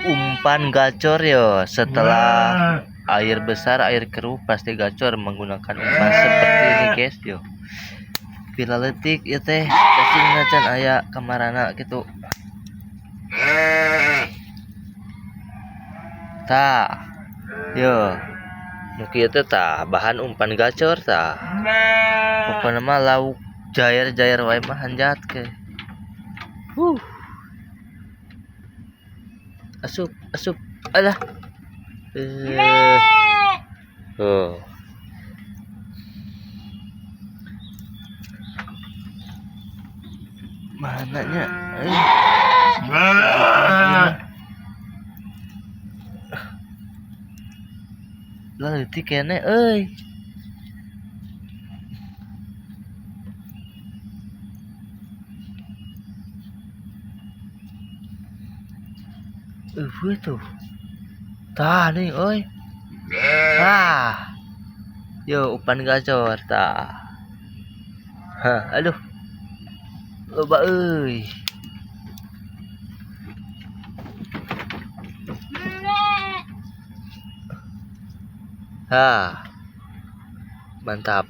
Umpan gacor yo. Setelah air besar, air keruh pasti gacor menggunakan umpan seperti ini guys yo. Pila letik ya teh cacing nacan aya kamarana gitu. Tah yo nuki teh tah bahan umpan gacor tah pokoknya mah lauk jair wae mah hanjat ke asup alah oh mananya lah letik kene euy tuh tah nih euy yo umpan gacor tah aduh loba euy mantap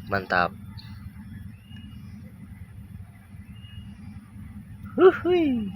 huhui.